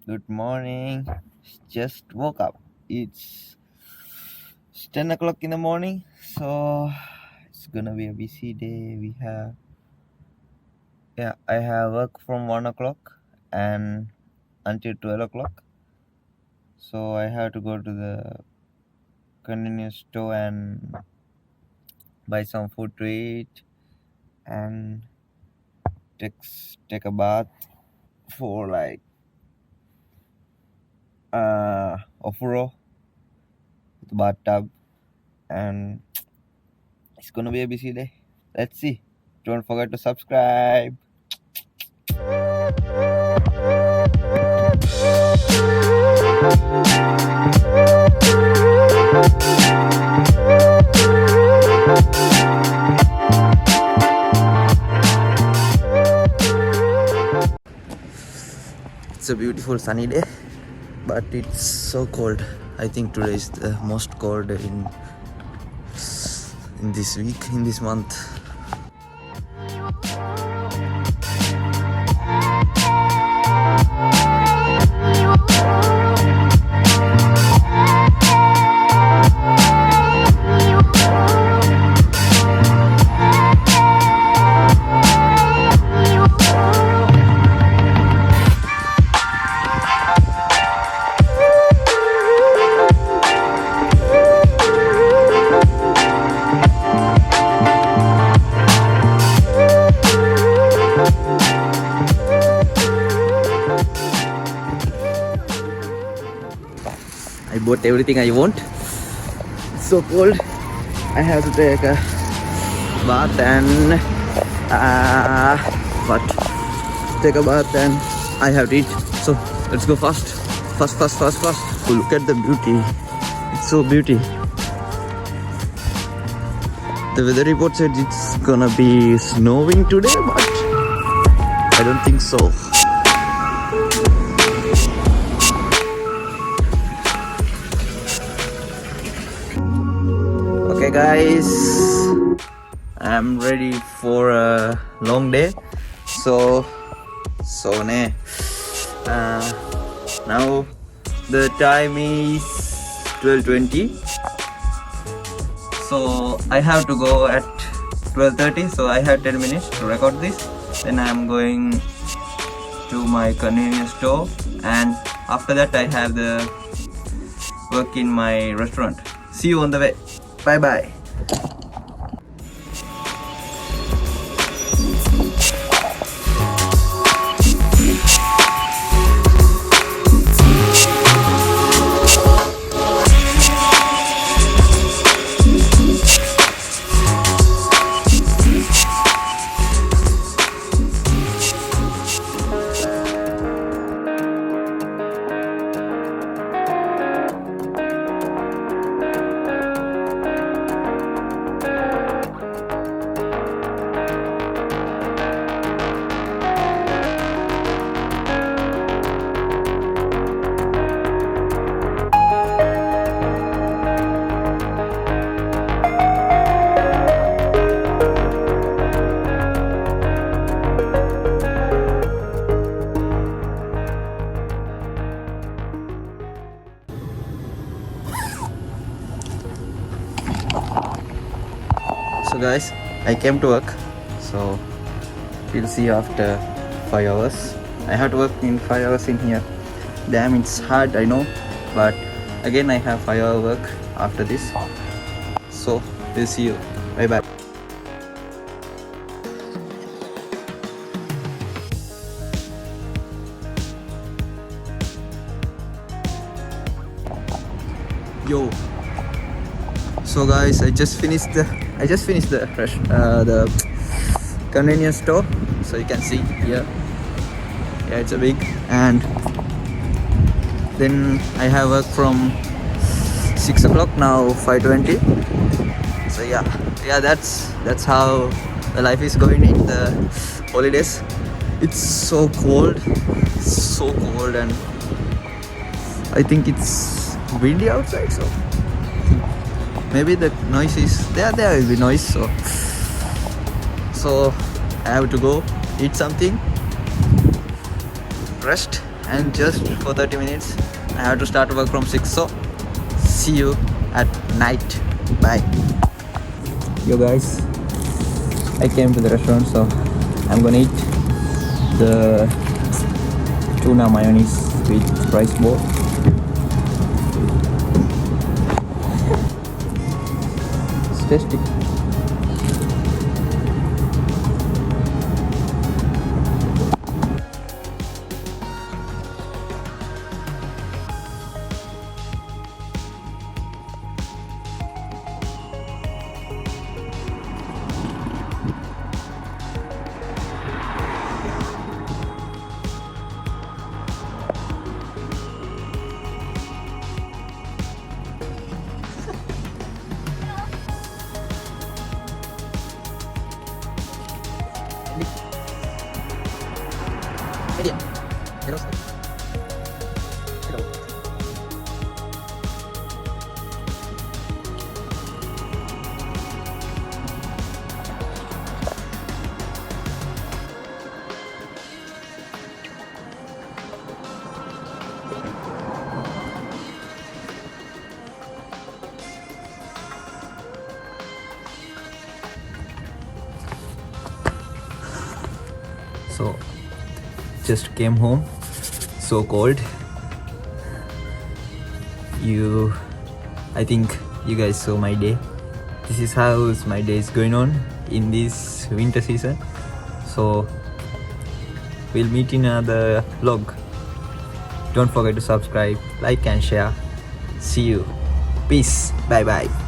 Good morning. Just woke up. It's 10 o'clock in the morning, so it's gonna be a busy day. I have work from 1 o'clock and until 12 o'clock. So I have to go to the convenience store and buy some food to eat and take a bath for like ofuro with the bathtub, and it's gonna be a busy day. Let's see. Don't forget to subscribe. It's a beautiful sunny day, but it's so cold. I think today is the most cold in this week, in this month. I bought everything I want. It's so cold. I have to take a bath and take a bath and I have to eat. So let's go fast. Oh, look at the beauty. It's so beauty. The weather report said it's gonna be snowing today, but I don't think so. Okay guys, I'm ready for a long day. So now the time is 12:20. So I have to go at 12:30. So I have 10 minutes to record this. Then I'm going to my convenience store, and after that I have the work in my restaurant. See you on the way. Bye bye. So guys, I came to work, so we'll see you after 5 hours. I have to work in 5 hours in here. Damn, it's hard, I know, but again I have 5 hour work after this. So we'll see you. Bye bye. Yo. So guys, I just finished the convenience store. So you can see here. Yeah, it's a big, and then I have work from 6 o'clock, now 5:20. So yeah, that's how the life is going in the holidays. It's so cold, and I think it's windy outside, so maybe the noise is there will be noise. So I have to go eat something, rest, and just for 30 minutes I have to start work from 6. So see you at night. Bye. Yo guys, I came to the restaurant, so I'm gonna eat the tuna mayonnaise with rice bowl. It's tasty. Medium. Hello. Hello. So just came home, so cold. I think you guys saw my day. This is how my day is going on in this winter season. So we'll meet in another vlog. Don't forget to subscribe, like and share. See you. Peace. Bye bye.